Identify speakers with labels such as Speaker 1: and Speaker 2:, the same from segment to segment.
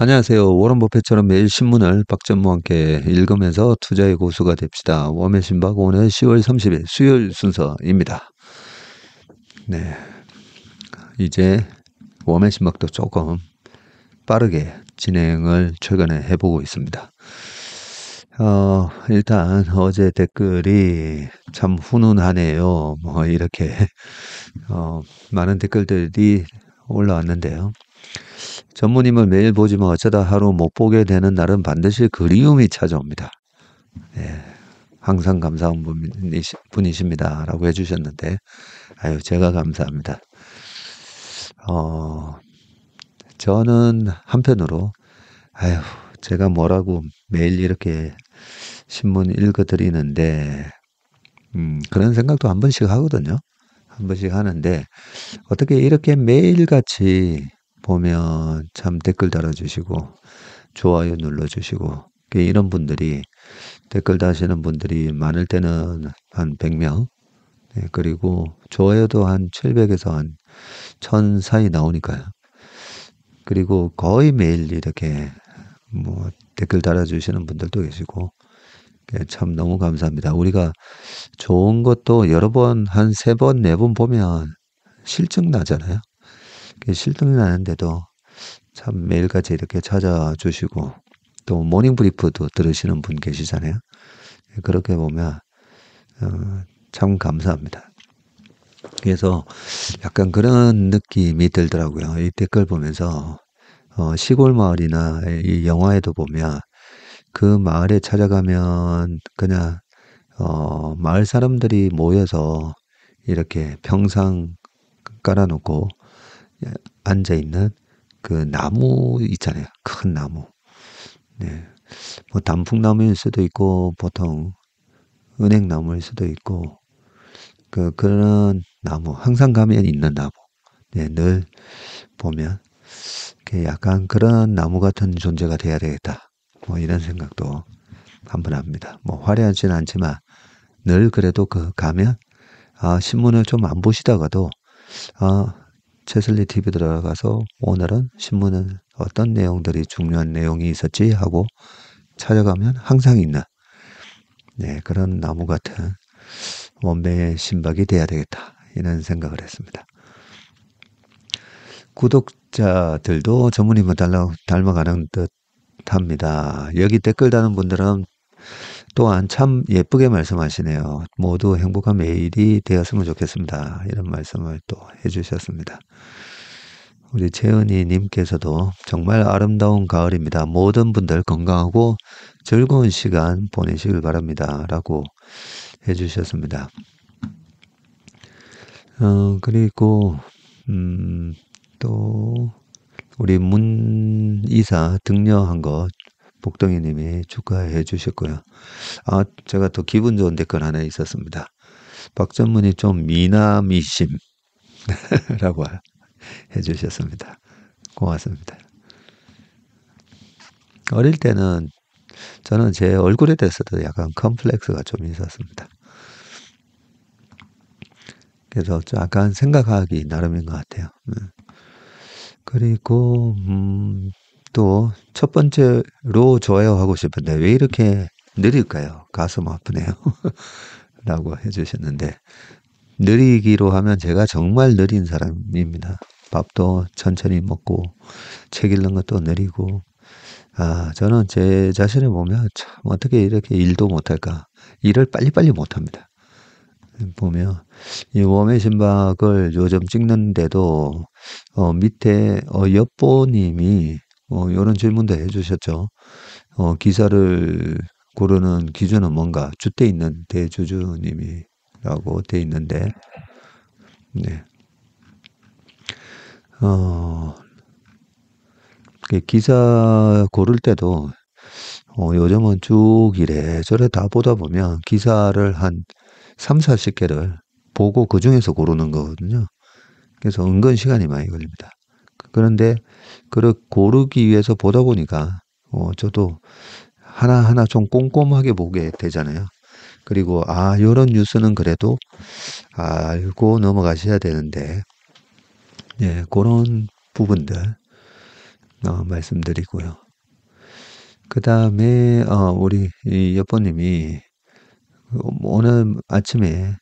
Speaker 1: 안녕하세요. 워런 버핏처럼 매일 신문을 박전무와 함께 읽으면서 투자의 고수가 됩시다. 웜의 신박 오늘 10월 30일 수요일 순서입니다. 네, 이제 웜의 신박도 조금 빠르게 진행을 최근에 해보고 있습니다. 일단 어제 댓글이 참 훈훈하네요. 뭐 이렇게 많은 댓글들이 올라왔는데요. 전무님을 매일 보지만 어쩌다 하루 못 보게 되는 날은 반드시 그리움이 찾아옵니다. 예, 항상 감사한 분이십니다. 라고 해주셨는데, 아유, 제가 감사합니다. 저는 한편으로, 아유, 제가 뭐라고 매일 이렇게 신문 읽어드리는데, 그런 생각도 한 번씩 하거든요. 한 번씩 하는데, 어떻게 이렇게 매일같이 보면 참 댓글 달아주시고, 좋아요 눌러주시고, 이런 분들이, 댓글 다시는 분들이 많을 때는 한 100명, 네, 그리고 좋아요도 한 700에서 한 1000 사이 나오니까요. 그리고 거의 매일 이렇게 뭐 댓글 달아주시는 분들도 계시고, 참 너무 감사합니다. 우리가 좋은 것도 여러 번, 한 3번, 4번 보면 실증 나잖아요. 실증 나는데도 참 매일같이 이렇게 찾아주시고, 또 모닝 브리프도 들으시는 분 계시잖아요. 그렇게 보면 참 감사합니다. 그래서 약간 그런 느낌이 들더라고요. 이 댓글 보면서 시골 마을이나 이 영화에도 보면 그 마을에 찾아가면 그냥 마을 사람들이 모여서 이렇게 평상 깔아놓고 앉아 있는 그 나무 있잖아요. 큰 나무. 네. 뭐 단풍나무일 수도 있고 보통 은행나무일 수도 있고 그런 나무 항상 가면 있는 나무. 네, 늘 보면 약간 그런 나무 같은 존재가 돼야 되겠다. 뭐 이런 생각도 한번 합니다. 뭐 화려하지는 않지만 늘 그래도 가면 신문을 좀 안 보시다가도 채슬리 TV 들어가서 오늘은 신문은 어떤 내용들이 중요한 내용이 있었지 하고 찾아가면 항상 있는 그런 나무 같은 원배의 신박이 돼야 되겠다 이런 생각을 했습니다. 구독자들도 전무님을 닮아가는 듯 합니다. 여기 댓글 다는 분들은 또한 참 예쁘게 말씀하시네요. 모두 행복한 매일이 되었으면 좋겠습니다. 이런 말씀을 또 해주셨습니다. 우리 재은이 님께서도 정말 아름다운 가을입니다. 모든 분들 건강하고 즐거운 시간 보내시길 바랍니다. 라고 해주셨습니다. 그리고 또 우리 문 이사 등려한 거 복덩이 님이 축하해 주셨고요. 제가 또 기분 좋은 댓글 하나 있었습니다. 박전문이 좀 미남이심 라고 해주셨습니다. 고맙습니다. 어릴 때는 저는 제 얼굴에 대해서도 약간 컴플렉스가 좀 있었습니다. 그래서 약간 생각하기 나름인 것 같아요. 그리고 또 첫 번째로 좋아요 하고 싶은데 왜 이렇게 느릴까요? 가슴 아프네요. 라고 해주셨는데 느리기로 하면 제가 정말 느린 사람입니다. 밥도 천천히 먹고 책 읽는 것도 느리고 저는 제 자신을 보면 참 어떻게 이렇게 일도 못할까. 일을 빨리빨리 못합니다. 보면 이 웜의 신박을 요즘 찍는데도 밑에 여보님이 이런 질문도 해주셨죠. 기사를 고르는 기준은 뭔가 주대 있는 대주주님이라고 돼 있는데 네. 기사 고를 때도 요즘은 쭉 이래저래 다 보다 보면 기사를 한 3, 40개를 보고 그 중에서 고르는 거거든요. 그래서 은근 시간이 많이 걸립니다. 그런데 그걸 고르기 위해서 보다 보니까 저도 하나하나 좀 꼼꼼하게 보게 되잖아요. 그리고 요런 뉴스는 그래도 알고 넘어가셔야 되는데 그런 부분들 말씀드리고요. 그 다음에 우리 이 여보님이 오늘 아침에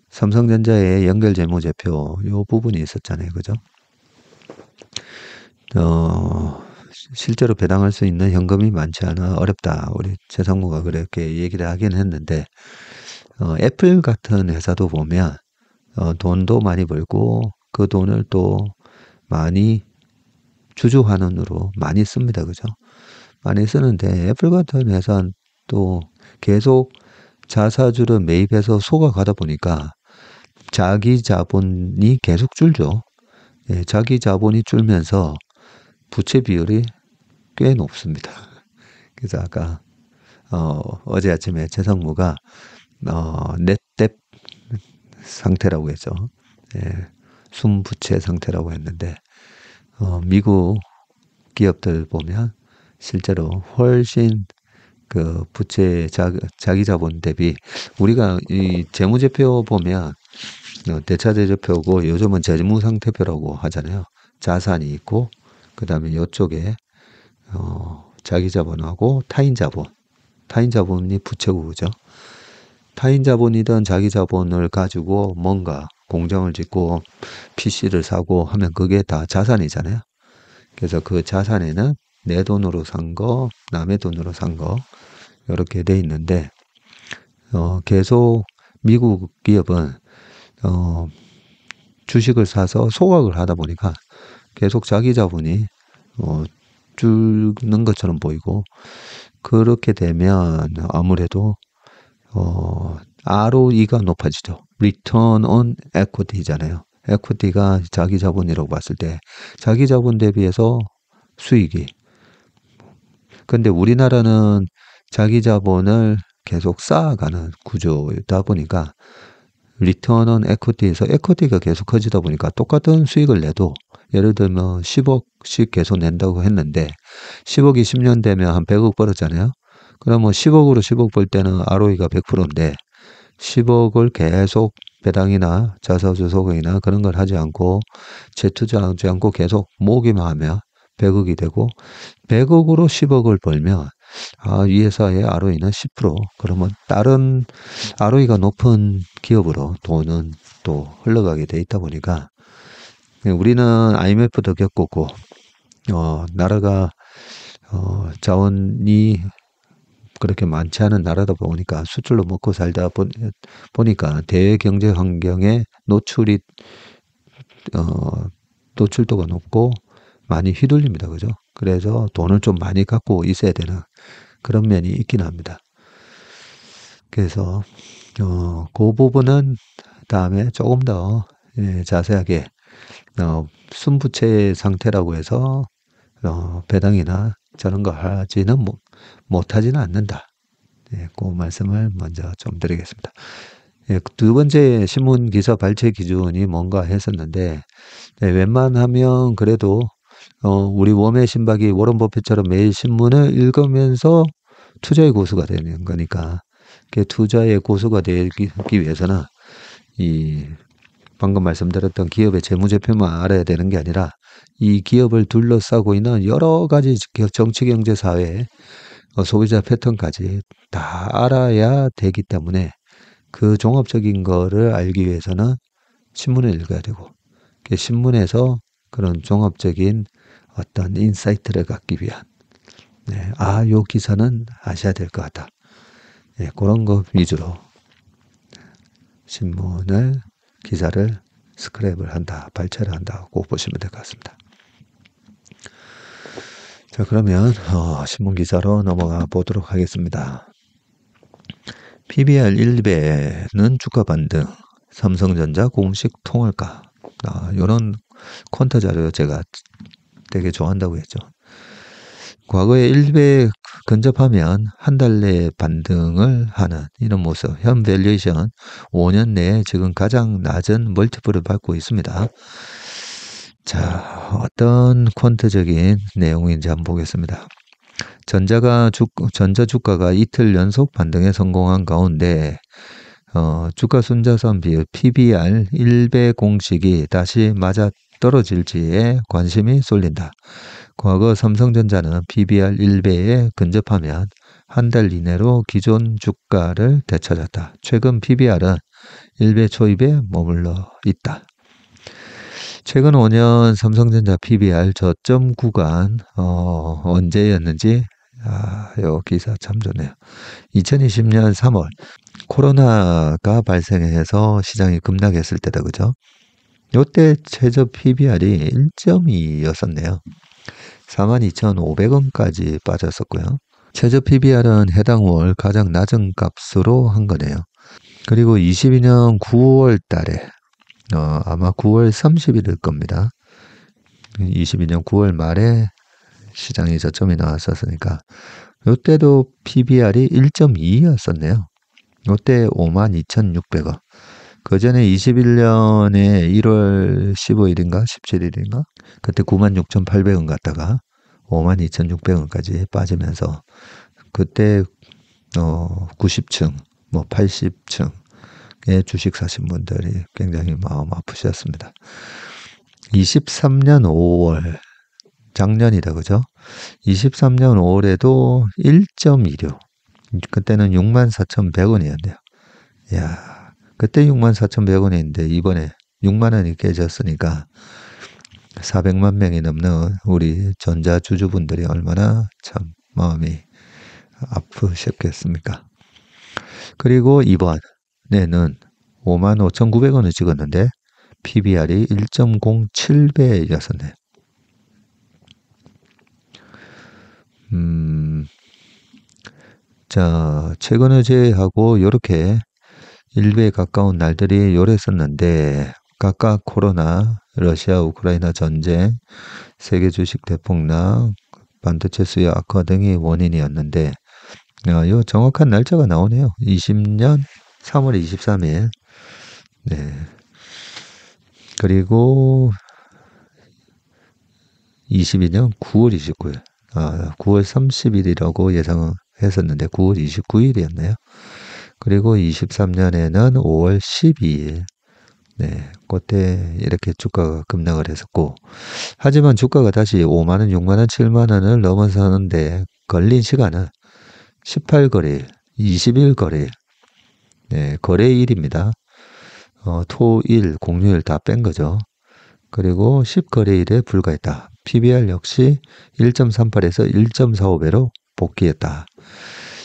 Speaker 1: 삼성전자의 연결재무제표 요 부분이 있었잖아요. 그죠? 실제로 배당할 수 있는 현금이 많지 않아 어렵다. 우리 최상무가 그렇게 얘기를 하긴 했는데 애플 같은 회사도 보면 돈도 많이 벌고 그 돈을 또 많이 주주환원으로 많이 씁니다. 그죠? 많이 쓰는데 애플 같은 회사는 또 계속 자사주를 매입해서 속아가다 보니까 자기 자본이 계속 줄죠. 예, 자기 자본이 줄면서 부채 비율이 꽤 높습니다. 그래서 아까 어제 아침에 최상무가 넷뎁 상태라고 했죠. 예, 순부채 상태라고 했는데 미국 기업들 보면 실제로 훨씬 그 부채 자기 자본 대비 우리가 이 재무제표 보면 대차대조표고 요즘은 재무상태표라고 하잖아요. 자산이 있고 그 다음에 이쪽에 자기 자본하고 타인 자본이 부채고 그죠. 타인 자본이든 자기 자본을 가지고 뭔가 공장을 짓고 PC를 사고 하면 그게 다 자산이잖아요. 그래서 그 자산에는 내 돈으로 산 거, 남의 돈으로 산 거, 이렇게 돼 있는데, 계속 미국 기업은, 주식을 사서 소각을 하다 보니까 계속 자기 자본이, 줄는 것처럼 보이고, 그렇게 되면 아무래도, ROE가 높아지죠. Return on Equity잖아요. 에퀴티가 자기 자본이라고 봤을 때, 자기 자본 대비해서 수익이. 근데 우리나라는 자기 자본을 계속 쌓아가는 구조다 보니까 리턴 온 에퀴티에서 에퀴티가 계속 커지다 보니까 똑같은 수익을 내도 예를 들면 10억씩 계속 낸다고 했는데 10억이 10년 되면 한 100억 벌었잖아요. 그러면 10억으로 10억 벌 때는 ROE가 100%인데 10억을 계속 배당이나 자사주 소각이나 그런 걸 하지 않고 재투자하지 않고 계속 모으기만 하면 100억이 되고 100억으로 10억을 벌면 이 회사의 ROE는 10%. 그러면 다른 ROE가 높은 기업으로 돈은 또 흘러가게 돼 있다 보니까 우리는 IMF도 겪었고 나라가 자원이 그렇게 많지 않은 나라다 보니까 수출로 먹고 살다 보니까 대외 경제 환경에 노출도가 높고 많이 휘둘립니다. 그죠? 그래서 돈을 좀 많이 갖고 있어야 되는 그런 면이 있긴 합니다. 그래서 그 부분은 다음에 조금 더 자세하게 순부채 상태라고 해서 배당이나 저런 거 하지는 못하지는 않는다. 그 말씀을 먼저 좀 드리겠습니다. 두 번째 신문 기사 발췌 기준이 뭔가 했었는데 웬만하면 그래도 우리 웜의 신박이 워런 버핏처럼 매일 신문을 읽으면서 투자의 고수가 되는 거니까 투자의 고수가 되기 위해서는 이 방금 말씀드렸던 기업의 재무제표만 알아야 되는 게 아니라 이 기업을 둘러싸고 있는 여러 가지 정치, 경제, 사회, 소비자 패턴까지 다 알아야 되기 때문에 그 종합적인 거를 알기 위해서는 신문을 읽어야 되고 신문에서 그런 종합적인 어떤 인사이트를 갖기 위한 요 기사는 아셔야 될 것 같다. 그런 거 위주로 신문을 기사를 스크랩을 한다, 발췌를 한다고 보시면 될 것 같습니다. 자, 그러면 신문 기사로 넘어가 보도록 하겠습니다. PBR 1배는 주가 반등, 삼성전자 공식 통할가. 이런 퀀터 자료 제가 되게 좋아한다고 했죠. 과거에 1배 근접하면 한 달 내에 반등을 하는 이런 모습. 현 밸류에이션 5년 내에 지금 가장 낮은 멀티플을 받고 있습니다. 자, 어떤 퀀트적인 내용인지 한번 보겠습니다. 전자 주가가 이틀 연속 반등에 성공한 가운데 주가 순자산 비율 PBR 1배 공식이 다시 떨어질지에 관심이 쏠린다. 과거 삼성전자는 PBR 1배에 근접하면 한 달 이내로 기존 주가를 되찾았다. 최근 PBR은 1배 초입에 머물러 있다. 최근 5년 삼성전자 PBR 저점 구간 언제였는지 요 기사 참 좋네요. 2020년 3월 코로나가 발생해서 시장이 급락했을 때다, 그죠? 요때 최저 PBR이 1.2였었네요. 42,500원까지 빠졌었고요. 최저 PBR은 해당 월 가장 낮은 값으로 한 거네요. 그리고 22년 9월 달에 아마 9월 30일일 겁니다. 22년 9월 말에 시장이 저점이 나왔었으니까 요때도 PBR이 1.2였었네요. 요때 52,600원. 그 전에 21년에 1월 15일인가 17일인가 그때 96,800원 갔다가 52,600원까지 빠지면서 그때 90층, 뭐 80층의 주식 사신 분들이 굉장히 마음 아프셨습니다. 23년 5월 작년이다, 그죠? 23년 5월에도 1.26. 그때는 64,100원이었네요. 야, 그때 64,100원인데 이번에 6만 원이 깨졌으니까 400만 명이 넘는 우리 전자주주분들이 얼마나 참 마음이 아프셨겠습니까? 그리고 이번에는 55,900원을 찍었는데 PBR이 1.07배였었네요. 자, 최근을 제외하고 이렇게 1배에 가까운 날들이 요랬었는데 각각 코로나, 러시아, 우크라이나 전쟁, 세계 주식 대폭락, 반도체 수요 악화 등이 원인이었는데 요 정확한 날짜가 나오네요. 20년 3월 23일. 네. 그리고 22년 9월 29일. 9월 30일이라고 예상을 했었는데 9월 29일이었네요. 그리고 23년에는 5월 12일. 네, 그때 이렇게 주가가 급락을 했었고, 하지만 주가가 다시 5만원, 6만원, 7만원을 넘어서는데 걸린 시간은 18거래일, 20일 거래일, 네, 거래일입니다. 토, 일, 공휴일 다 뺀 거죠. 그리고 10거래일에 불과했다. PBR 역시 1.38에서 1.45배로 복귀했다.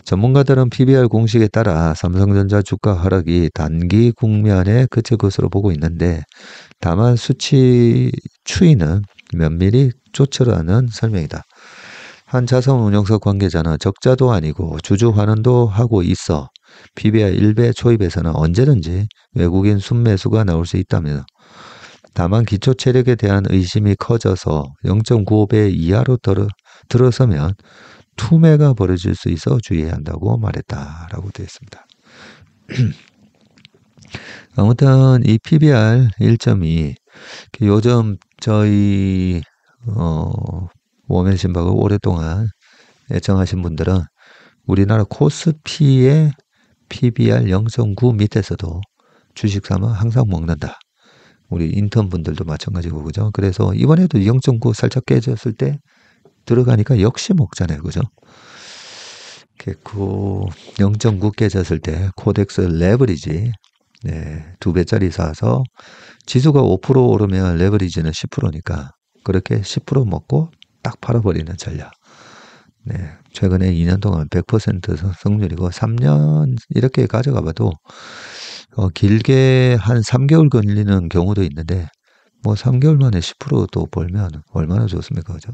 Speaker 1: 전문가들은 PBR 공식에 따라 삼성전자 주가 하락이 단기 국면에 그칠 것으로 보고 있는데 다만 수치 추이는 면밀히 조처라는 설명이다. 한 자산운용사 관계자는 적자도 아니고 주주 환원도 하고 있어 PBR 1배 초입에서는 언제든지 외국인 순매수가 나올 수 있다며 다만 기초 체력에 대한 의심이 커져서 0.95배 이하로 들어서면 투매가 벌어질 수 있어 주의해야 한다고 말했다라고 되어 있습니다. 아무튼 이 PBR 1.2 요즘 저희 워맨신박을 오랫동안 애청하신 분들은 우리나라 코스피의 PBR 0.9 밑에서도 주식 사면 항상 먹는다. 우리 인턴 분들도 마찬가지고 그죠? 그래서 이번에도 0.9 살짝 깨졌을 때 들어가니까 역시 먹잖아요. 그죠? 그 0.9 깨졌을 때 코덱스 레버리지 2배짜리 사서 지수가 5% 오르면 레버리지는 10%니까 그렇게 10% 먹고 딱 팔아버리는 전략. 네, 최근에 2년 동안 100% 성률이고 3년 이렇게 가져가 봐도 길게 한 3개월 걸리는 경우도 있는데 뭐 3개월 만에 10%도 벌면 얼마나 좋습니까? 그죠?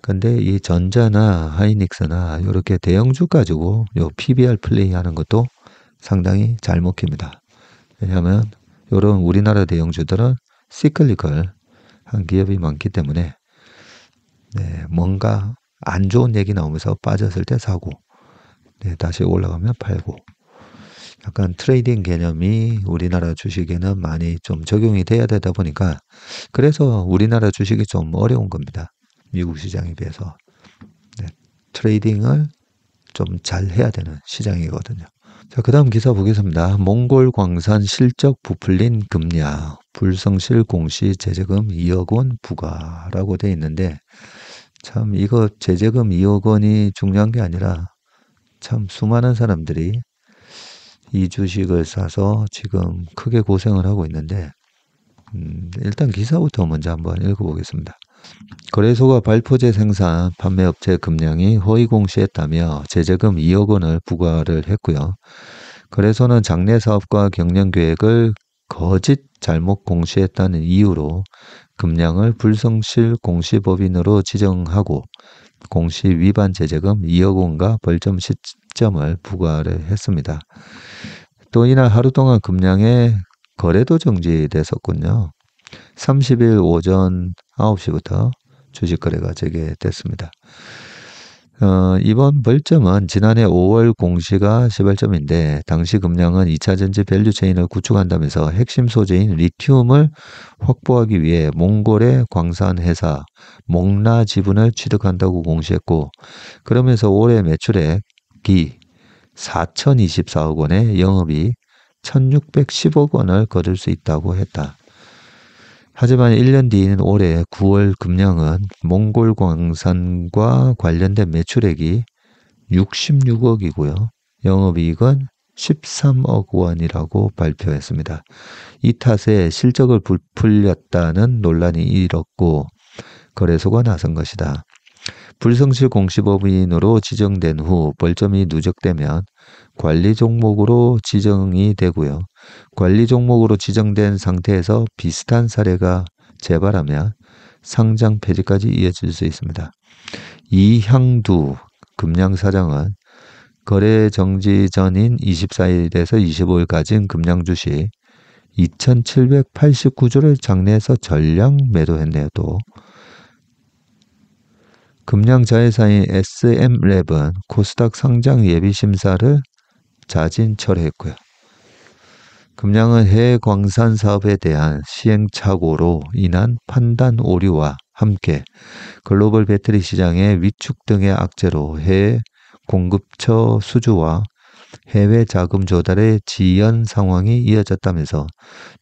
Speaker 1: 근데 이 전자나 하이닉스나 이렇게 대형주 가지고 요 PBR 플레이 하는 것도 상당히 잘 먹힙니다. 왜냐하면 이런 우리나라 대형주들은 시클리컬 한 기업이 많기 때문에 뭔가 안 좋은 얘기 나오면서 빠졌을 때 사고 다시 올라가면 팔고 약간 트레이딩 개념이 우리나라 주식에는 많이 좀 적용이 돼야 되다 보니까 그래서 우리나라 주식이 좀 어려운 겁니다. 미국 시장에 비해서 트레이딩을 좀 잘 해야 되는 시장이거든요. 자, 그 다음 기사 보겠습니다. 몽골 광산 실적 부풀린 금야, 불성실 공시 제재금 2억 원 부과라고 돼 있는데, 참 이거 제재금 2억 원이 중요한 게 아니라 참 수많은 사람들이 이 주식을 사서 지금 크게 고생을 하고 있는데, 일단 기사부터 먼저 한번 읽어보겠습니다. 거래소가 발포제 생산 판매업체 금량이 허위 공시했다며 제재금 2억 원을 부과를 했고요. 거래소는 장래 사업과 경영 계획을 거짓 잘못 공시했다는 이유로 금량을 불성실 공시법인으로 지정하고 공시 위반 제재금 2억 원과 벌점 시점을 부과를 했습니다. 또 이날 하루 동안 금량의 거래도 정지됐었군요. 30일 오전 9시부터 주식 거래가 재개됐습니다. 이번 벌점은 지난해 5월 공시가 시발점인데 당시 금량은 2차전지 밸류체인을 구축한다면서 핵심 소재인 리튬을 확보하기 위해 몽골의 광산회사 몽라 지분을 취득한다고 공시했고 그러면서 올해 매출액이 4,024억 원에 영업이 1,610억 원을 거둘 수 있다고 했다. 하지만 1년 뒤인 올해 9월 금량은 몽골 광산과 관련된 매출액이 66억이고요. 영업이익은 13억 원이라고 발표했습니다. 이 탓에 실적을 부풀렸다는 논란이 일었고 거래소가 나선 것이다. 불성실 공시법인으로 지정된 후 벌점이 누적되면 관리 종목으로 지정이 되고요. 관리 종목으로 지정된 상태에서 비슷한 사례가 재발하면 상장 폐지까지 이어질 수 있습니다. 이향두 금량사장은 거래 정지 전인 24일에서 25일까지인 금량 주식 2,789주를 장내에서 전량 매도했네요. 또 금량 자회사인 SM랩은 코스닥 상장 예비 심사를 자진 철회했고요. 금량은 해외 광산 사업에 대한 시행착오로 인한 판단 오류와 함께 글로벌 배터리 시장의 위축 등의 악재로 해외 공급처 수주와 해외 자금 조달의 지연 상황이 이어졌다면서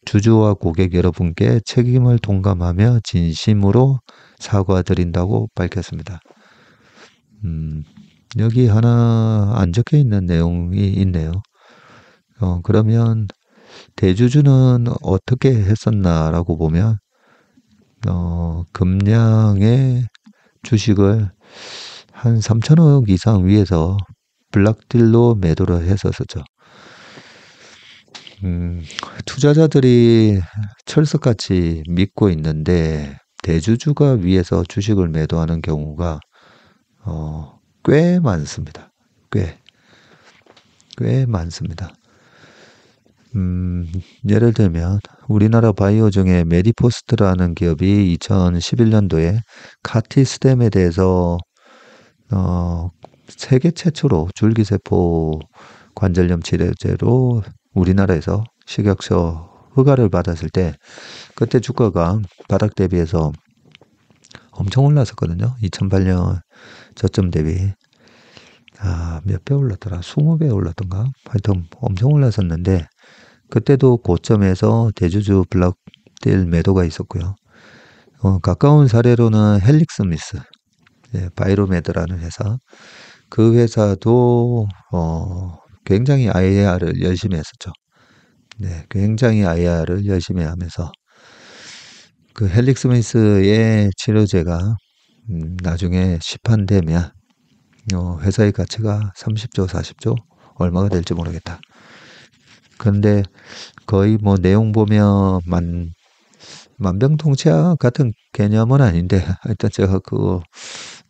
Speaker 1: 주주와 고객 여러분께 책임을 통감하며 진심으로 사과드린다고 밝혔습니다. 여기 하나 안 적혀 있는 내용이 있네요. 그러면 대주주는 어떻게 했었나라고 보면 금량의 주식을 한 3천억 이상 위에서 블락딜로 매도를 했었죠. 투자자들이 철석같이 믿고 있는데 대주주가 위에서 주식을 매도하는 경우가 꽤 많습니다. 꽤 많습니다. 예를 들면 우리나라 바이오 중에 메디포스트라는 기업이 2011년도에 카티스템에 대해서 세계 최초로 줄기세포 관절염 치료제로 우리나라에서 식약처 허가를 받았을 때 그때 주가가 바닥 대비해서 엄청 올랐었거든요. 2008년 저점 대비 몇 배 올랐더라? 20배 올랐던가? 하여튼 엄청 올랐었는데 그때도 고점에서 대주주 블락딜 매도가 있었고요. 가까운 사례로는 헬릭스미스 바이로메드라는 회사 그 회사도 굉장히 IR을 열심히 했었죠. 네, 굉장히 IR을 열심히 하면서 그 헬릭스미스의 치료제가 나중에 시판되면 회사의 가치가 30조, 40조 얼마가 될지 모르겠다. 그런데 거의 뭐 내용 보면 만병통치약 같은 개념은 아닌데 하여튼 제가 그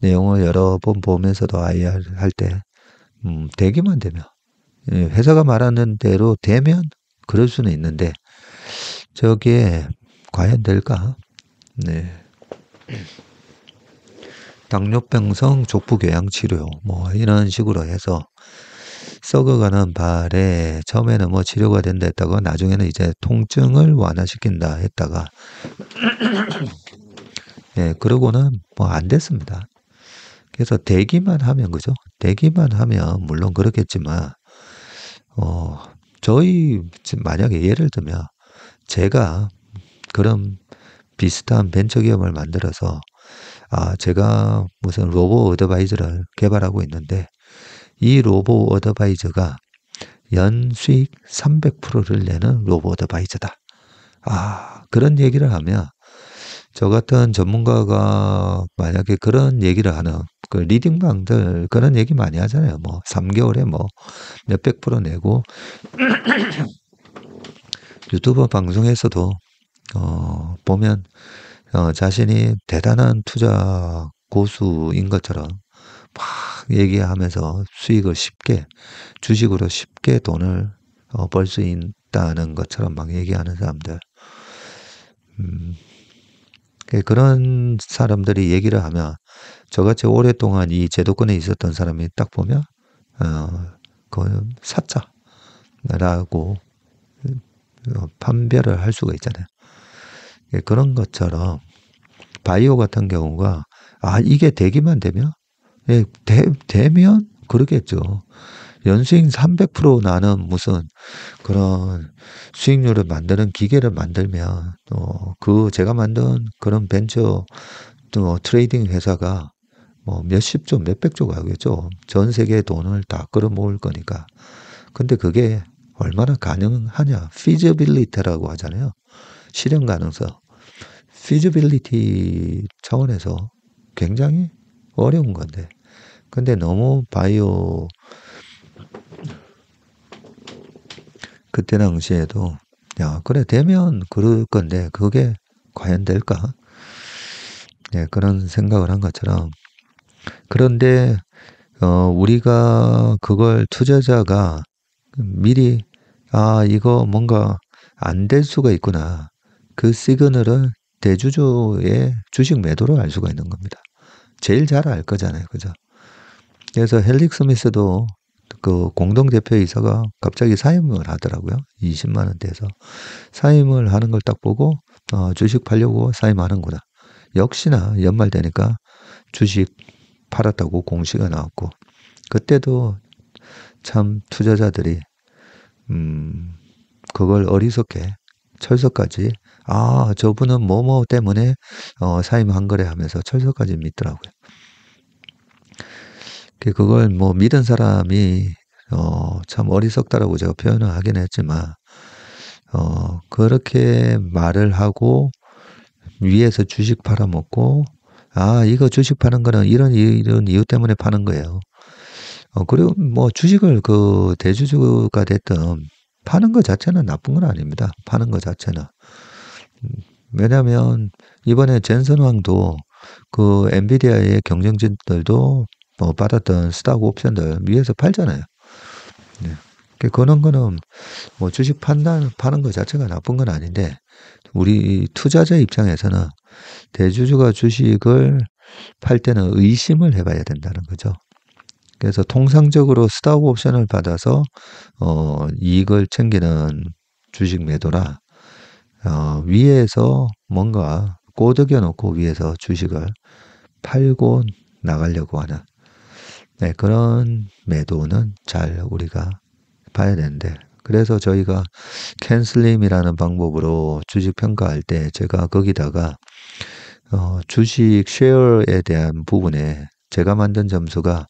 Speaker 1: 내용을 여러 번 보면서도 IR 할 때 되기만 되면 회사가 말하는 대로 되면 그럴 수는 있는데 저기에 과연 될까? 네. 당뇨병성 족부궤양 치료 뭐 이런 식으로 해서 썩어가는 발에 처음에는 뭐 치료가 된다 했다가 나중에는 이제 통증을 완화시킨다 했다가 네, 그러고는 뭐 안 됐습니다. 그래서 대기만 하면 그죠? 대기만 하면 물론 그렇겠지만 어, 저희, 만약에 예를 들면, 제가 그런 비슷한 벤처 기업을 만들어서, 제가 무슨 로보 어드바이저를 개발하고 있는데, 이 로보 어드바이저가 연수익 300%를 내는 로보 어드바이저다. 그런 얘기를 하면, 저 같은 전문가가 만약에 그런 얘기를 하는, 그 리딩방들 그런 얘기 많이 하잖아요. 뭐, 3개월에 뭐, 몇백 프로 내고, 유튜브 방송에서도, 보면, 자신이 대단한 투자 고수인 것처럼 막 얘기하면서 수익을 쉽게, 주식으로 쉽게 돈을 벌 수 있다는 것처럼 막 얘기하는 사람들. 음, 그런 사람들이 얘기를 하면 저같이 오랫동안 이 제도권에 있었던 사람이 딱 보면, 그건 사자라고 판별을 할 수가 있잖아요. 그런 것처럼 바이오 같은 경우가, 이게 되기만 되면, 되면 그러겠죠. 연수익 300% 나는 무슨 그런 수익률을 만드는 기계를 만들면, 제가 만든 그런 벤처 또 트레이딩 회사가 뭐 몇십조, 몇백조 가겠죠. 전 세계의 돈을 다 끌어모을 거니까. 근데 그게 얼마나 가능하냐. feasibility라고 하잖아요. 실현 가능성. feasibility 차원에서 굉장히 어려운 건데. 근데 너무 바이오, 그때 당시에도, 야, 그래, 되면 그럴 건데, 그게 과연 될까? 예, 그런 생각을 한 것처럼. 그런데, 우리가 그걸 투자자가 미리, 이거 뭔가 안 될 수가 있구나. 그 시그널을 대주주의 주식 매도로 알 수가 있는 겁니다. 제일 잘 알 거잖아요. 그죠? 그래서 헬릭 스미스도 그 공동대표이사가 갑자기 사임을 하더라고요. 20만 원대에서. 사임을 하는 걸 딱 보고, 주식 팔려고 사임하는구나. 역시나 연말 되니까 주식 팔았다고 공시가 나왔고, 그때도 참 투자자들이, 그걸 어리석게 철석까지, 저분은 뭐뭐 때문에 사임한 거래 하면서 철석까지 믿더라고요. 그걸 뭐 믿은 사람이 참 어리석다라고 제가 표현을 하긴 했지만, 그렇게 말을 하고 위에서 주식 팔아먹고, 이거 주식 파는 거는 이런 이유 때문에 파는 거예요. 그리고 뭐 주식을 그 대주주가 됐든 파는 것 자체는 나쁜 건 아닙니다. 파는 것 자체는. 왜냐하면 이번에 젠슨 왕도 그 엔비디아의 경쟁진들도 받았던 스탁 옵션들 위에서 팔잖아요. 네. 그런 거는 뭐 주식 파는 것 자체가 나쁜 건 아닌데, 우리 투자자 입장에서는 대주주가 주식을 팔 때는 의심을 해봐야 된다는 거죠. 그래서 통상적으로 스탁 옵션을 받아서 이익을 챙기는 주식 매도라, 위에서 뭔가 꼬드겨 놓고 위에서 주식을 팔고 나가려고 하는, 네, 그런 매도는 잘 우리가 봐야 되는데, 그래서 저희가 캔슬림이라는 방법으로 주식 평가할 때 제가 거기다가 주식 쉐어에 대한 부분에 제가 만든 점수가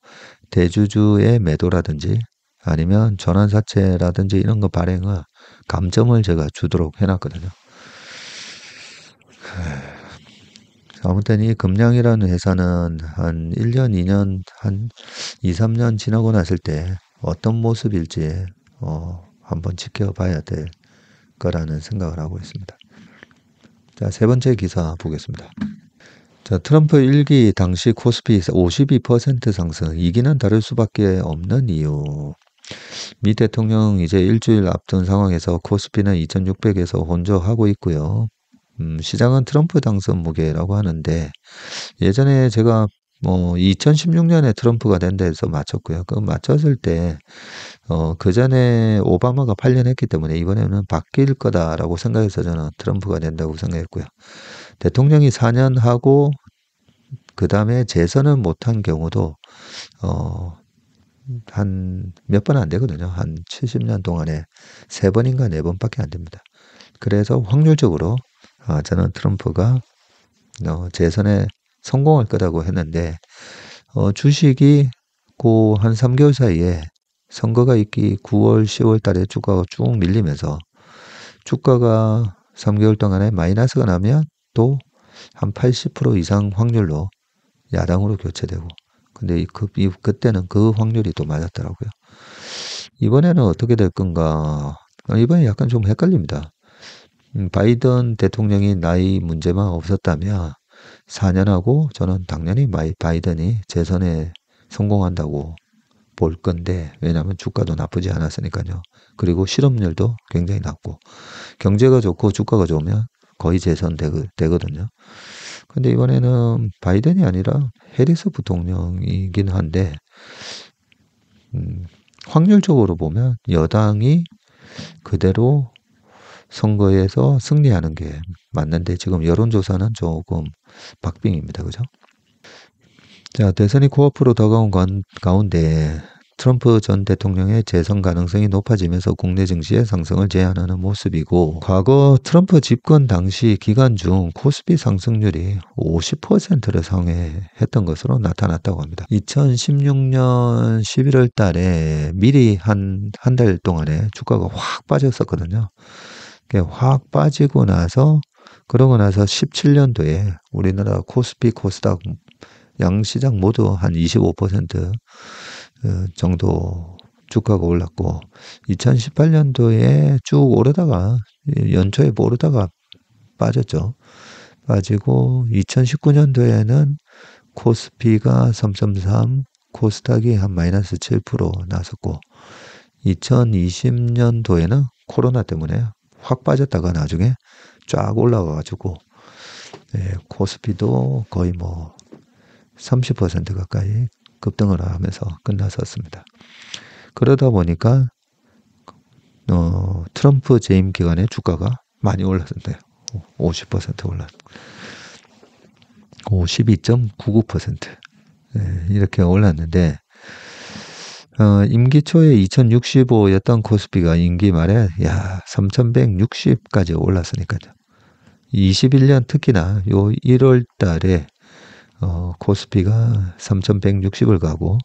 Speaker 1: 대주주의 매도라든지 아니면 전환사채라든지 이런 거 발행을 감점을 제가 주도록 해놨거든요. 아무튼 이 금량이라는 회사는 한 1년, 2년, 한 2, 3년 지나고 났을 때 어떤 모습일지 한번 지켜봐야 될 거라는 생각을 하고 있습니다. 자, 세 번째 기사 보겠습니다. 자, 트럼프 1기 당시 코스피 52% 상승, 이기는 다를 수밖에 없는 이유. 미 대통령 이제 일주일 앞둔 상황에서 코스피는 2600에서 혼조하고 있고요. 시장은 트럼프 당선 무게라고 하는데, 예전에 제가 2016년에 트럼프가 된 데서 맞췄고요. 그 맞췄을 때, 그 전에 오바마가 8년 했기 때문에 이번에는 바뀔 거다라고 생각해서 저는 트럼프가 된다고 생각했고요. 대통령이 4년 하고, 그 다음에 재선을 못한 경우도, 한 몇 번 안 되거든요. 한 70년 동안에 3번인가 4번밖에 안 됩니다. 그래서 확률적으로 저는 트럼프가 재선에 성공할 거라고 했는데 주식이 그 한 3개월 사이에 선거가 있기 9월, 10월 달에 주가가 쭉 밀리면서 주가가 3개월 동안에 마이너스가 나면 또 한 80% 이상 확률로 야당으로 교체되고 근데 그때는 그 확률이 또 맞았더라고요. 이번에는 어떻게 될 건가? 이번에 약간 좀 헷갈립니다. 바이든 대통령이 나이 문제만 없었다면 4년하고 저는 당연히 바이든이 재선에 성공한다고 볼 건데 왜냐하면 주가도 나쁘지 않았으니까요. 그리고 실업률도 굉장히 낮고 경제가 좋고 주가가 좋으면 거의 재선 되거든요. 근데 이번에는 바이든이 아니라 해리스 부통령이긴 한데 확률적으로 보면 여당이 그대로 선거에서 승리하는 게 맞는데 지금 여론조사는 조금 박빙입니다. 그죠? 자, 대선이 코앞으로 다가온 가운데 트럼프 전 대통령의 재선 가능성이 높아지면서 국내 증시의 상승을 제한하는 모습이고 과거 트럼프 집권 당시 기간 중 코스피 상승률이 50%를 상회했던 것으로 나타났다고 합니다. 2016년 11월 달에 미리 한 달 동안에 주가가 확 빠졌었거든요. 확 빠지고 나서 그러고 나서 17년도에 우리나라 코스피 코스닥 양시장 모두 한 25% 정도 주가가 올랐고 2018년도에 쭉 오르다가 연초에 오르다가 빠졌죠. 빠지고 2019년도에는 코스피가 3.3, 코스닥이 한 마이너스 7% 나섰고 2020년도에는 코로나 때문에 확 빠졌다가 나중에 쫙 올라와가지고 코스피도 거의 뭐 30% 가까이 급등을 하면서 끝났었습니다. 그러다 보니까 트럼프 재임 기간에 주가가 많이 올랐는데요. 50% 올랐. 52.99% 이렇게 올랐는데 임기 초에 2065였던 코스피가 임기 말에 3160까지 올랐으니까요. 21년 특히나 요 1월 달에 코스피가 3160을 가고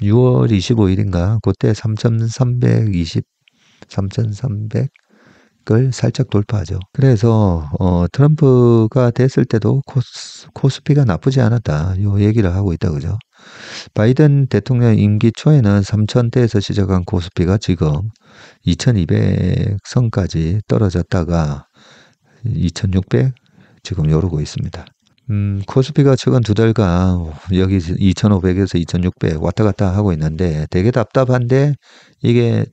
Speaker 1: 6월 25일인가 그때 3300을 살짝 돌파하죠. 그래서 트럼프가 됐을 때도 코스피가 나쁘지 않았다. 요 얘기를 하고 있다 그죠. 바이든 대통령 임기 초에는 3000대에서 시작한 코스피가 지금 2200선까지 떨어졌다가 2600 지금 오르고 있습니다. 코스피가 최근 2달간 여기 2500에서 2600 왔다 갔다 하고 있는데 되게 답답한데 이게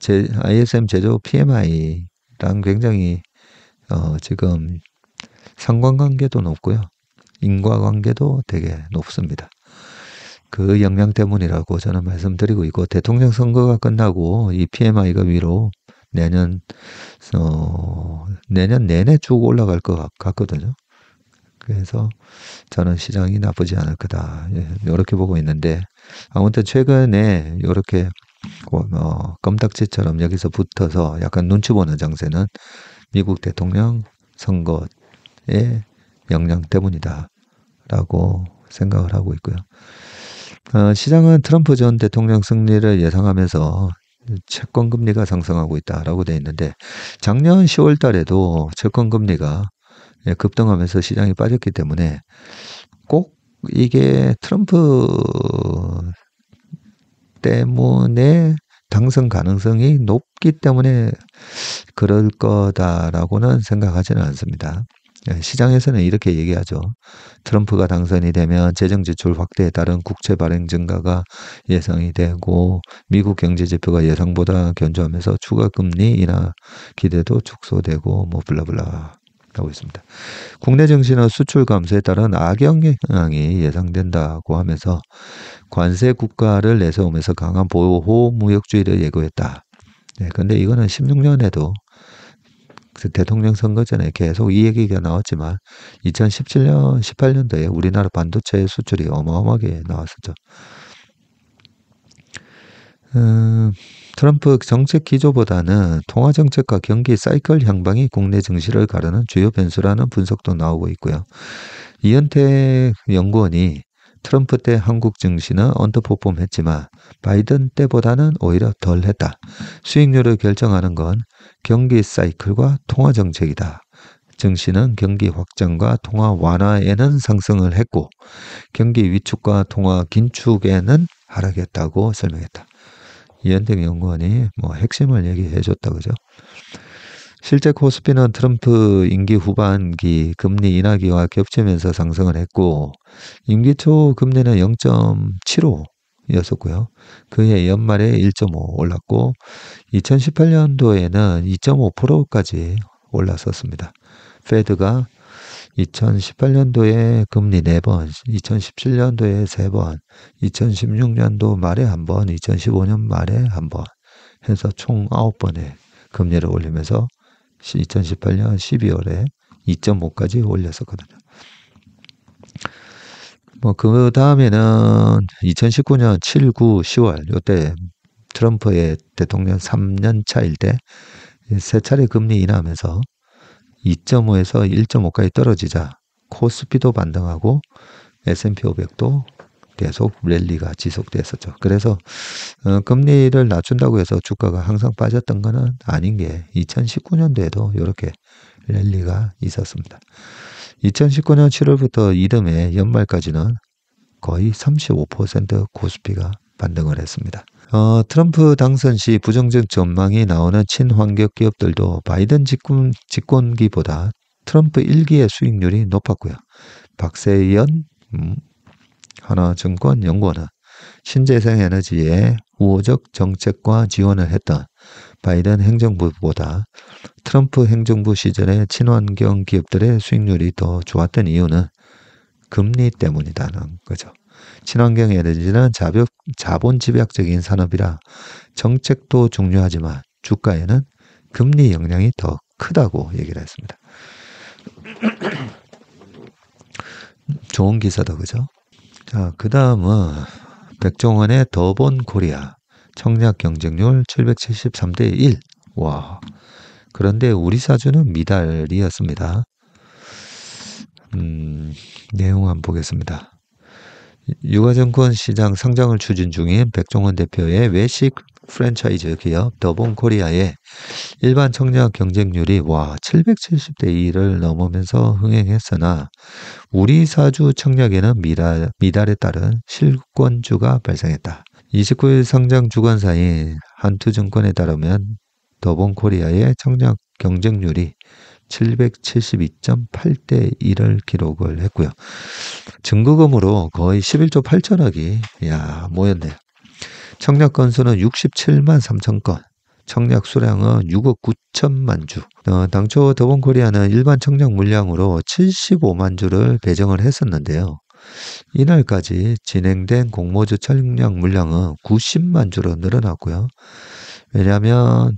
Speaker 1: ISM 제조 PMI랑 굉장히 지금 상관관계도 높고요. 인과관계도 되게 높습니다. 그 영향 때문이라고 저는 말씀드리고 있고 대통령 선거가 끝나고 이 PMI가 위로 내년 내내 쭉 올라갈 것 같거든요. 그래서 저는 시장이 나쁘지 않을 거다. 이렇게 보고 있는데 아무튼 최근에 이렇게 껌딱지처럼 여기서 붙어서 약간 눈치 보는 장세는 미국 대통령 선거의 영향 때문이다 라고 생각을 하고 있고요. 시장은 트럼프 전 대통령 승리를 예상하면서 채권금리가 상승하고 있다라고 되어 있는데 작년 10월 달에도 채권금리가 급등하면서 시장이 빠졌기 때문에 꼭 이게 트럼프 때문에 당선 가능성이 높기 때문에 그럴 거다라고는 생각하지는 않습니다. 시장에서는 이렇게 얘기하죠. 트럼프가 당선이 되면 재정 지출 확대에 따른 국채 발행 증가가 예상이 되고 미국 경제 지표가 예상보다 견조하면서 추가 금리 인하 기대도 축소되고 뭐 블라블라 하고 있습니다. 국내 증시는 수출 감소에 따른 악영향이 예상된다고 하면서 관세 국가를 내세우면서 강한 보호 무역주의를 예고했다. 근데 이거는 16년에도 대통령 선거 전에 계속 이 얘기가 나왔지만 2017년, 18년도에 우리나라 반도체 수출이 어마어마하게 나왔었죠. 트럼프 정책 기조보다는 통화 정책과 경기 사이클 향방이 국내 증시를 가르는 주요 변수라는 분석도 나오고 있고요. 이현택 연구원이 트럼프 때 한국 증시는 언더퍼폼했지만 바이든 때보다는 오히려 덜했다. 수익률을 결정하는 건 경기 사이클과 통화 정책이다. 증시는 경기 확장과 통화 완화에는 상승을 했고 경기 위축과 통화 긴축에는 하락했다고 설명했다. 이현택 연구원이 핵심을 얘기해 줬다 그죠? 실제 코스피는 트럼프 임기 후반기 금리 인하기와 겹치면서 상승을 했고 임기 초 금리는 0.75였었고요. 그해 연말에 1.5 올랐고 2018년도에는 2.5%까지 올랐었습니다. 페드가 2018년도에 금리 4번, 2017년도에 3번, 2016년도 말에 한 번, 2015년 말에 한 번 해서 총 9번의 금리를 올리면서 2018년 12월에 2.5까지 올렸었거든요. 그 다음에는 2019년 7, 9, 10월 요때 트럼프의 대통령 3년 차일 때 세 차례 금리 인하하면서 2.5에서 1.5까지 떨어지자 코스피도 반등하고 S&P 500도 계속 랠리가 지속됐었죠. 그래서 금리를 낮춘다고 해서 주가가 항상 빠졌던 거는 아닌 게 2019년도에도 이렇게 랠리가 있었습니다. 2019년 7월부터 이듬해 연말까지는 거의 35% 코스피가 반등을 했습니다. 트럼프 당선 시 부정적 전망이 나오는 친환경 기업들도 바이든 집권기보다 트럼프 1기의 수익률이 높았고요. 박세연 하나증권 연구원은 신재생에너지에 우호적 정책과 지원을 했던 바이든 행정부보다 트럼프 행정부 시절의 친환경 기업들의 수익률이 더 좋았던 이유는 금리 때문이라는 거죠. 친환경 에너지는 자본 집약적인 산업이라 정책도 중요하지만 주가에는 금리 영향이 더 크다고 얘기를 했습니다. 좋은 기사다 그죠? 자, 그 다음은 백종원의 더본 코리아 청약 경쟁률 773대 1. 와. 그런데 우리 사주는 미달이었습니다. 내용 한번 보겠습니다. 유가증권 시장 상장을 추진 중인 백종원 대표의 외식 프랜차이즈 기업 더본 코리아의 일반 청약 경쟁률이 770대 2를 넘으면서 흥행했으나 우리 사주 청약에는 미달에 따른 실권주가 발생했다. 29일 상장 주관사인 한투증권에 따르면 더본 코리아의 청약 경쟁률이 772.8대 1을 기록을 했고요. 증거금으로 거의 11조 8천억이 모였네요. 청약 건수는 67만 3천 건, 청약 수량은 6억 9천만 주. 당초 더본코리아는 일반 청약 물량으로 75만 주를 배정을 했었는데요. 이날까지 진행된 공모주 청약 물량은 90만 주로 늘어났고요. 왜냐하면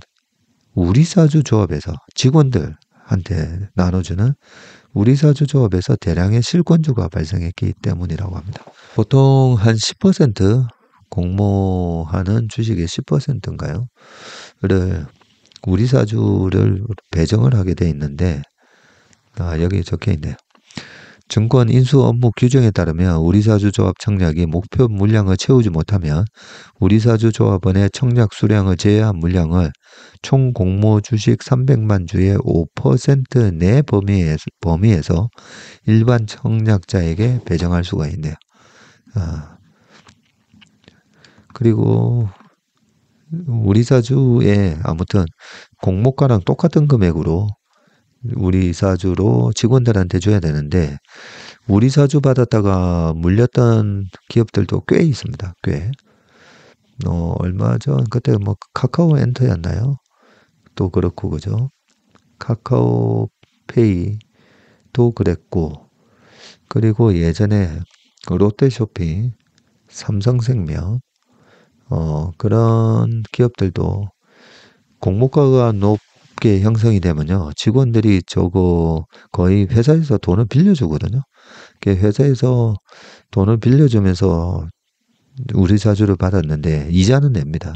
Speaker 1: 우리사주 조합에서 직원들한테 나눠주는 우리사주 조합에서 대량의 실권주가 발생했기 때문이라고 합니다. 보통 한 10% 공모하는 주식의 10%인가요? 를 우리사주를 배정을 하게 돼 있는데 여기 적혀 있네요. 증권 인수 업무 규정에 따르면 우리사주 조합 청약이 목표 물량을 채우지 못하면 우리사주 조합원의 청약 수량을 제외한 물량을 총 공모 주식 300만 주의 5% 내 범위에서 일반 청약자에게 배정할 수가 있네요. 그리고 우리사주에 아무튼 공모가랑 똑같은 금액으로 우리사주로 직원들한테 줘야 되는데 우리사주 받았다가 물렸던 기업들도 꽤 있습니다. 꽤. 얼마 전 그때 카카오 엔터였나요? 또 그렇고 그죠? 카카오페이도 그랬고 그리고 예전에 롯데쇼핑, 삼성생명 그런 기업들도 공모가가 높게 형성이 되면요. 직원들이 거의 회사에서 돈을 빌려주거든요. 회사에서 돈을 빌려주면서 우리사주를 받았는데 이자는 냅니다.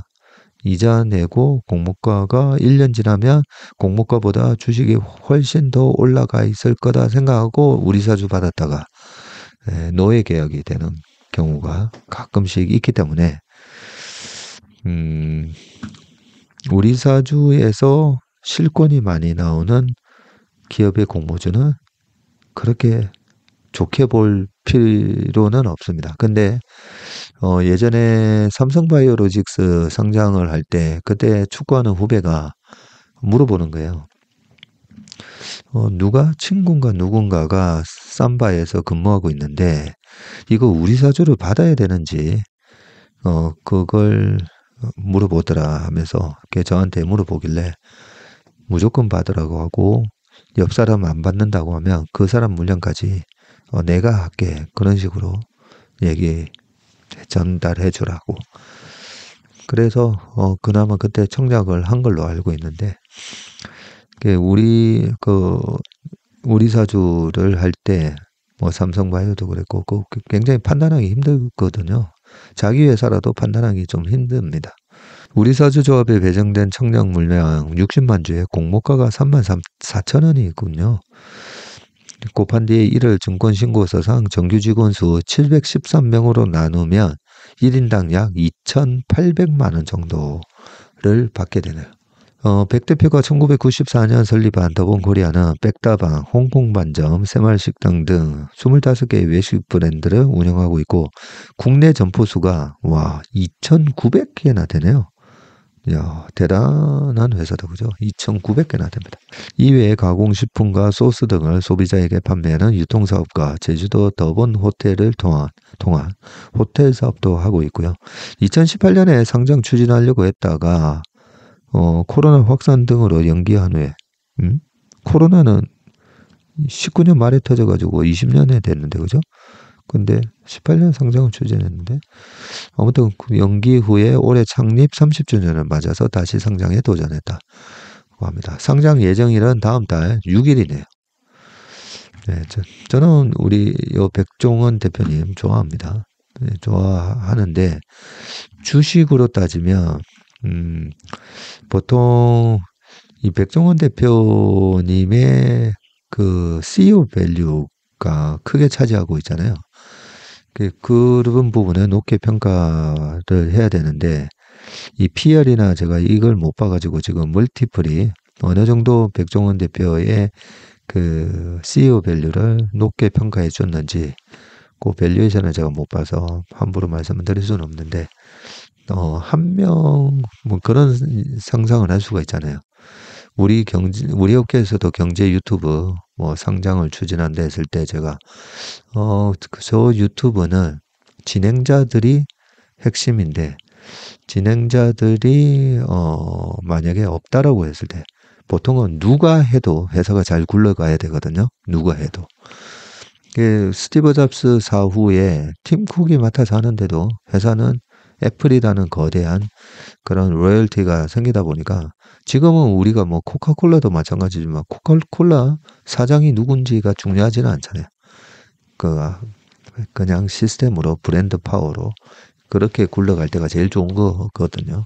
Speaker 1: 이자 내고 공모가가 1년 지나면 공모가보다 주식이 훨씬 더 올라가 있을 거다 생각하고 우리사주 받았다가 노예 계약이 되는 경우가 가끔씩 있기 때문에 우리사주에서 실권이 많이 나오는 기업의 공모주는 그렇게 좋게 볼 필요는 없습니다. 근데 예전에 삼성바이오로직스 상장을 할 때 그때 축구하는 후배가 물어보는 거예요. 누가 친구인가 누군가가 삼바에서 근무하고 있는데 이거 우리사주를 받아야 되는지 그걸 물어보더라 하면서 저한테 물어보길래 무조건 받으라고 하고 옆 사람 안 받는다고 하면 그 사람 물량까지 내가 할게 그런 식으로 얘기 전달해 주라고. 그래서 그나마 그때 청약을 한 걸로 알고 있는데 우리 사주를 할 때 뭐 삼성바이오도 그랬고 굉장히 판단하기 힘들거든요. 자기 회사라도 판단하기 좀 힘듭니다. 우리사주조합에 배정된 청약 물량 60만 주에 공모가가 34,000원이군요. 곱한 뒤에 1월 증권신고서상 정규 직원 수 713명으로 나누면 1인당 약 2,800만 원 정도를 받게 되네요. 백 대표가 1994년 설립한 더본코리아는 백다방, 홍콩반점, 새마을식당 등 25개의 외식 브랜드를 운영하고 있고 국내 점포 수가 2,900개나 되네요. 야, 대단한 회사다, 그죠? 2,900개나 됩니다. 이외에 가공식품과 소스 등을 소비자에게 판매하는 유통사업과 제주도 더본 호텔을 통한 호텔 사업도 하고 있고요. 2018년에 상장 추진하려고 했다가 코로나 확산 등으로 연기한 후에 코로나는 19년 말에 터져가지고 20년에 됐는데, 그죠? 근데 18년 상장을 추진했는데 아무튼 연기 후에 올해 창립 30주년을 맞아서 다시 상장에 도전했다고 합니다. 상장 예정일은 다음 달 6일이네요. 네, 저는 우리 백종원 대표님 좋아합니다. 네, 좋아하는데 주식으로 따지면 보통 이 백종원 대표님의 그 CEO 밸류가 크게 차지하고 있잖아요. 그런 부분에 높게 평가를 해야 되는데 이 PR이나 제가 이걸 못 봐가지고 지금 멀티플이 어느 정도 백종원 대표의 그 CEO 밸류를 높게 평가해 줬는지 그 밸류에이션을 제가 못 봐서 함부로 말씀을 드릴 수는 없는데 한 명 뭐 그런 상상을 할 수가 있잖아요. 우리 업계에서도 경제 유튜브 뭐 상장을 추진한다 했을 때 제가 저 유튜브는 진행자들이 핵심인데 진행자들이 만약에 없다라고 했을 때 보통은 누가 해도 회사가 잘 굴러가야 되거든요. 누가 해도. 스티브 잡스 사후에 팀 쿡이 맡아서 하는데도 회사는 애플이라는 거대한 그런 로열티가 생기다 보니까 지금은 우리가 뭐 코카콜라도 마찬가지지만 코카콜라 사장이 누군지가 중요하지는 않잖아요. 그냥 시스템으로 브랜드 파워로 그렇게 굴러갈 때가 제일 좋은 거거든요.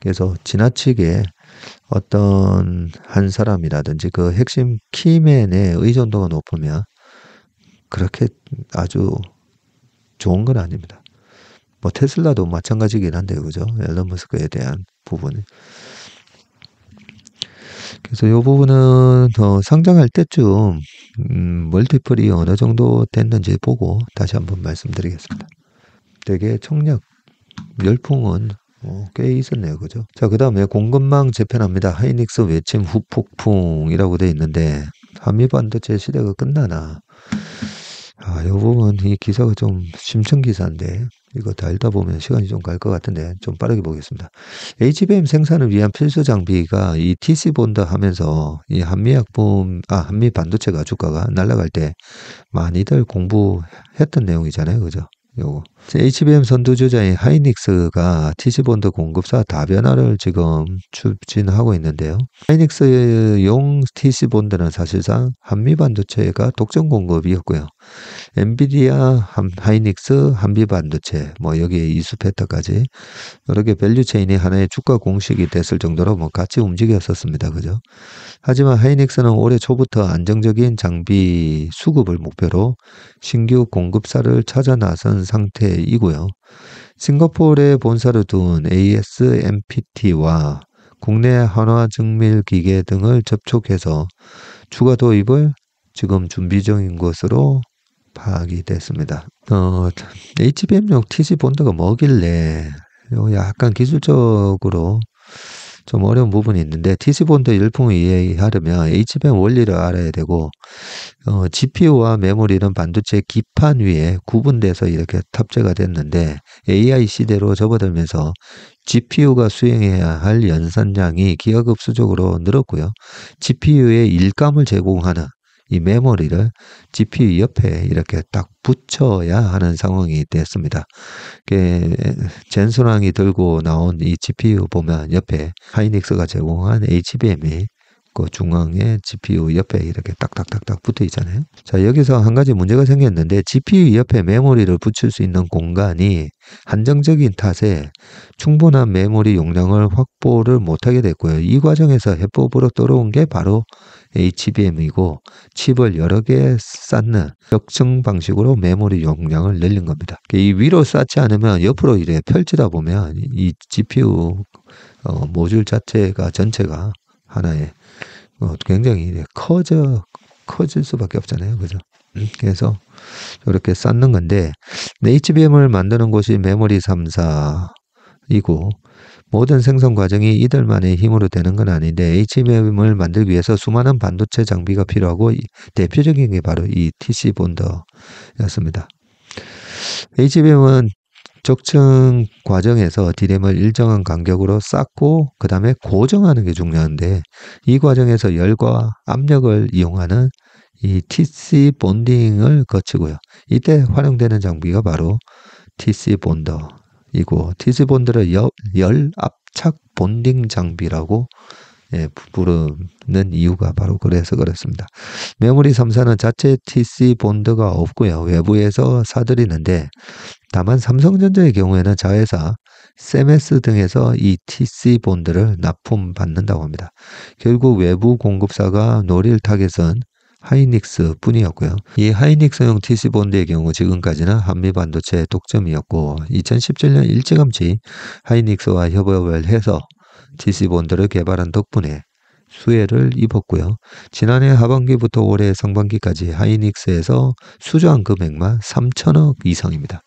Speaker 1: 그래서 지나치게 어떤 한 사람이라든지 그 핵심 키맨의 의존도가 높으면 그렇게 아주 좋은 건 아닙니다. 뭐 테슬라도 마찬가지긴 한데, 그죠? 앨런 머스크에 대한 부분이. 그래서 이 부분은 상장할 때쯤 멀티플이 어느 정도 됐는지 보고 다시 한번 말씀드리겠습니다. 되게 청약 열풍은 꽤 있었네요, 그죠? 자, 그 다음에 공급망 재편합니다. 하이닉스 외침 후폭풍이라고 돼 있는데 한미반도체 시대가 끝나나? 이 부분 이 기사가 좀 심층 기사인데 이거 다 읽다 보면 시간이 좀 갈 것 같은데 좀 빠르게 보겠습니다. HBM 생산을 위한 필수 장비가 이 TC 본드 하면서 이 한미 반도체가 주가가 날아갈 때 많이들 공부했던 내용이잖아요, 그죠? 요거 HBM 선두주자인 하이닉스가 TC본드 공급사 다변화를 지금 추진하고 있는데요. 하이닉스용 TC본드는 사실상 한미반도체가 독점 공급이었고요. 엔비디아, 하이닉스, 한미반도체, 뭐 여기에 이수페터까지 여러 개 밸류체인이 하나의 주가 공식이 됐을 정도로 뭐 같이 움직였었습니다. 그죠? 하지만 하이닉스는 올해 초부터 안정적인 장비 수급을 목표로 신규 공급사를 찾아 나선 상태이고요. 싱가포르에 본사를 둔 ASMPT와 국내 한화증밀기계 등을 접촉해서 추가 도입을 지금 준비 중인 것으로 파악이 됐습니다. HBM용 TC 본드가 뭐길래 약간 기술적으로 좀 어려운 부분이 있는데 TC본드 열풍을 이해하려면 HBM 원리를 알아야 되고 GPU와 메모리는 반도체 기판 위에 구분돼서 이렇게 탑재가 됐는데 AI 시대로 접어들면서 GPU가 수행해야 할 연산량이 기하급수적으로 늘었고요. GPU에 일감을 제공하는 이 메모리를 GPU 옆에 이렇게 딱 붙여야 하는 상황이 됐습니다. 젠소랑이 들고 나온 이 GPU 보면 옆에 하이닉스가 제공한 HBM이 그 중앙에 GPU 옆에 이렇게 딱딱딱딱 붙어 있잖아요. 자, 여기서 한 가지 문제가 생겼는데 GPU 옆에 메모리를 붙일 수 있는 공간이 한정적인 탓에 충분한 메모리 용량을 확보를 못하게 됐고요. 이 과정에서 해법으로 떨어온 게 바로 HBM이고 칩을 여러 개 쌓는 벽층 방식으로 메모리 용량을 늘린 겁니다. 이 위로 쌓지 않으면 옆으로 이렇게 펼치다 보면 이 GPU 모듈 자체가 전체가 하나의 굉장히 커질 수밖에 없잖아요. 그죠? 그래서 이렇게 쌓는 건데 HBM을 만드는 곳이 메모리 3사이고 모든 생산 과정이 이들만의 힘으로 되는 건 아닌데 HBM을 만들기 위해서 수많은 반도체 장비가 필요하고 대표적인 게 바로 이 TC 본더였습니다. HBM은 적층 과정에서 D램을 일정한 간격으로 쌓고 그 다음에 고정하는 게 중요한데 이 과정에서 열과 압력을 이용하는 이 TC 본딩을 거치고요. 이때 활용되는 장비가 바로 TC 본더이고 TC 본드를 열 압착 본딩 장비라고 부르는 이유가 바로 그래서 그렇습니다. 메모리 3사는 자체 TC 본드가 없고요. 외부에서 사들이는데 다만 삼성전자의 경우에는 자회사 세메스 등에서 이 TC 본드를 납품받는다고 합니다. 결국 외부 공급사가 노릴 타겟은 하이닉스 뿐이었고요. 이 하이닉스용 TC 본드의 경우 지금까지는 한미반도체 독점이었고 2017년 일찌감치 하이닉스와 협업을 해서 TC 본드를 개발한 덕분에 수혜를 입었고요. 지난해 하반기부터 올해 상반기까지 하이닉스에서 수주한 금액만 3천억 이상입니다.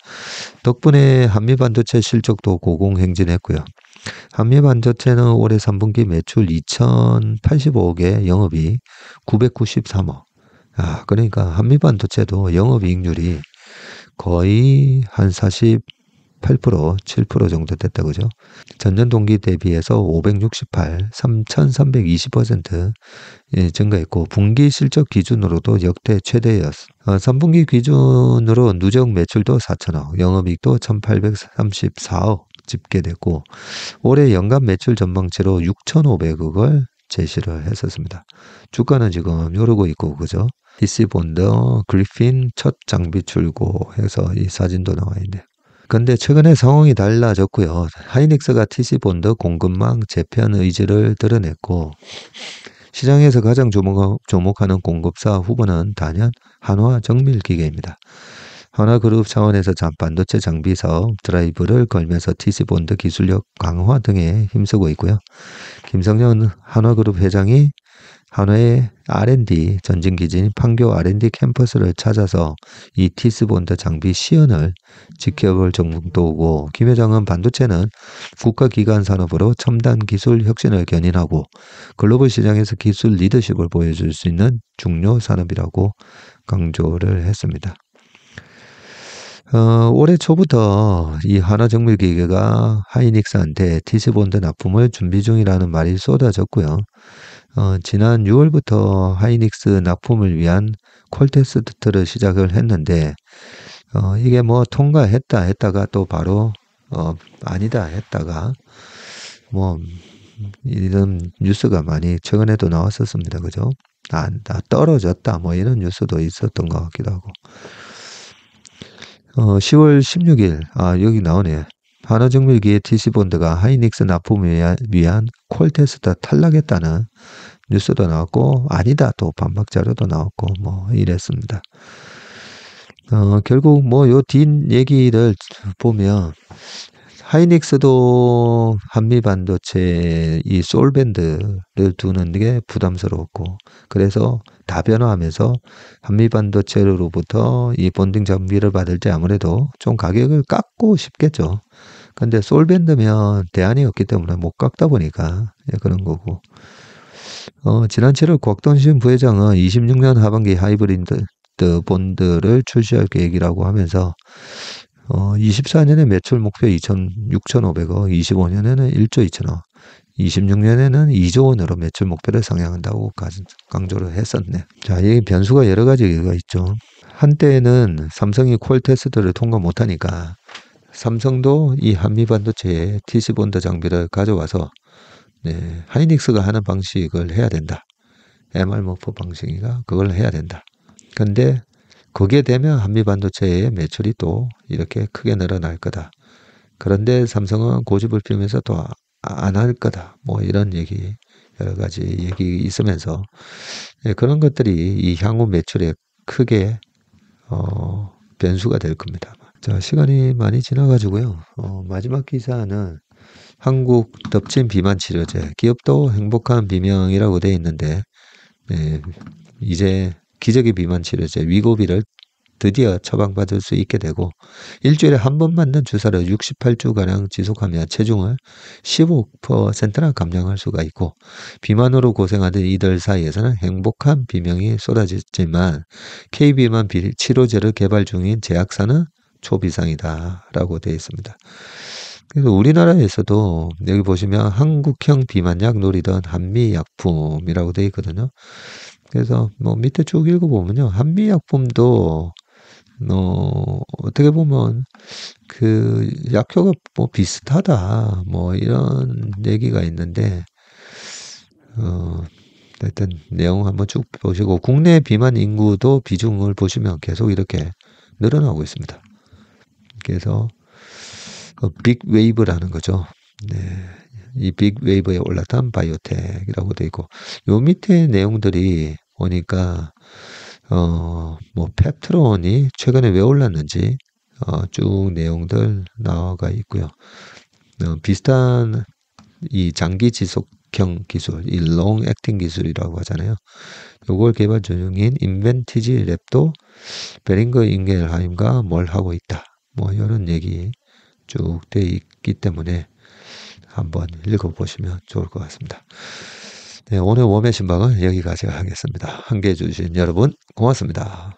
Speaker 1: 덕분에 한미반도체 실적도 고공행진했고요. 한미반도체는 올해 3분기 매출 2,085억에 영업이익 993억. 그러니까 한미반도체도 영업이익률이 거의 한 48%, 7% 정도 됐다 그죠? 전년 동기 대비해서 568, 3,320% 증가했고 분기 실적 기준으로도 역대 최대였어. 3분기 기준으로 누적 매출도 4천억, 영업이익도 1,834억 집계됐고 올해 연간 매출 전망치로 6,500억을 제시를 했었습니다. 주가는 지금 오르고 있고 그죠? DC 본더 그리핀 첫 장비 출고해서 이 사진도 나와 있네요. 근데 최근에 상황이 달라졌고요. 하이닉스가 TC 본드 공급망 재편 의지를 드러냈고 시장에서 가장 주목하는 공급사 후보는 단연 한화정밀기계입니다. 한화그룹 차원에서 반도체 장비 사업 드라이브를 걸면서 TC 본드 기술력 강화 등에 힘쓰고 있고요. 김성년 한화그룹 회장이 한화의 R&D 전진기지인 판교 R&D 캠퍼스를 찾아서 이 TC 본드 장비 시연을 지켜볼 정도고 김 회장은 반도체는 국가기관 산업으로 첨단 기술 혁신을 견인하고 글로벌 시장에서 기술 리더십을 보여줄 수 있는 중요 산업이라고 강조를 했습니다. 올해 초부터 이 한화정밀기계가 하이닉스한테 TC 본드 납품을 준비 중이라는 말이 쏟아졌고요. 지난 6월부터 하이닉스 납품을 위한 콜 테스트를 시작을 했는데 이게 뭐 통과했다 했다가 또 바로 아니다 했다가 뭐 이런 뉴스가 많이 최근에도 나왔었습니다. 그죠? 나 떨어졌다 뭐 이런 뉴스도 있었던 것 같기도 하고. 10월 16일 여기 나오네. 한화정밀기의 TC본드가 하이닉스 납품을 위한 콜테스트 탈락했다는 뉴스도 나왔고 아니다 또 반박 자료도 나왔고 뭐 이랬습니다. 결국 뭐 요 뒷 얘기를 보면 하이닉스도 한미반도체 이 솔밴드를 두는 게 부담스러웠고 그래서 다변화하면서 한미반도체로부터 이 본딩 장비를 받을 때 아무래도 좀 가격을 깎고 싶겠죠. 근데 솔밴드면 대안이 없기 때문에 못 깎다 보니까 그런 거고. 지난 7월 곽돈신 부회장은 26년 하반기 하이브리드 본드를 출시할 계획이라고 하면서 24년에 매출 목표 6,500억, 25년에는 1조 2천억, 26년에는 2조 원으로 매출 목표를 상향한다고 강조를 했었네. 자, 이 변수가 여러 가지가 있죠. 한때는 삼성이 콜 테스트를 통과 못하니까 삼성도 이 한미반도체에 TC본드 장비를 가져와서 하이닉스가 하는 방식을 해야 된다. MR-모프 방식이가 그걸 해야 된다. 근데 그게 되면 한미반도체의 매출이 또 이렇게 크게 늘어날 거다. 그런데 삼성은 고집을 피우면서 또 안 할 거다. 뭐 이런 얘기, 여러 가지 얘기 있으면서 그런 것들이 이 향후 매출에 크게 변수가 될 겁니다. 자, 시간이 많이 지나가지고요. 마지막 기사는 한국 덮친 비만 치료제, 기업도 행복한 비명이라고 되어 있는데 이제 기저귀 비만 치료제 위고비를 드디어 처방받을 수 있게 되고 일주일에 한 번 맞는 주사를 68주가량 지속하며 체중을 15%나 감량할 수가 있고 비만으로 고생하던 이들 사이에서는 행복한 비명이 쏟아졌지만 K비만 치료제를 개발 중인 제약사는 초비상이다 라고 되어 있습니다. 그래서 우리나라에서도 여기 보시면 한국형 비만약 노리던 한미약품이라고 되어 있거든요. 그래서 뭐 밑에 쭉 읽어보면요. 한미약품도 어떻게 보면 그 약효가 뭐 비슷하다 뭐 이런 얘기가 있는데 하여튼 내용 한번 쭉 보시고 국내 비만 인구도 비중을 보시면 계속 이렇게 늘어나고 있습니다. 그래서 빅 웨이브라는 거죠. 이 빅 웨이브에 올랐던 바이오텍이라고 되어 있고 요 밑에 내용들이 보니까 뭐 펩트론이 최근에 왜 올랐는지 쭉 내용들 나와가 있고요. 비슷한 이 장기 지속형 기술, 이 롱 액팅 기술이라고 하잖아요. 요걸 개발 중인 인벤티지 랩도 베링거 잉겔하임과 뭘 하고 있다. 뭐 이런 얘기 쭉 돼 있기 때문에 한번 읽어보시면 좋을 것 같습니다. 네, 오늘 웜의 신방은 여기까지 하겠습니다. 함께해 주신 여러분 고맙습니다.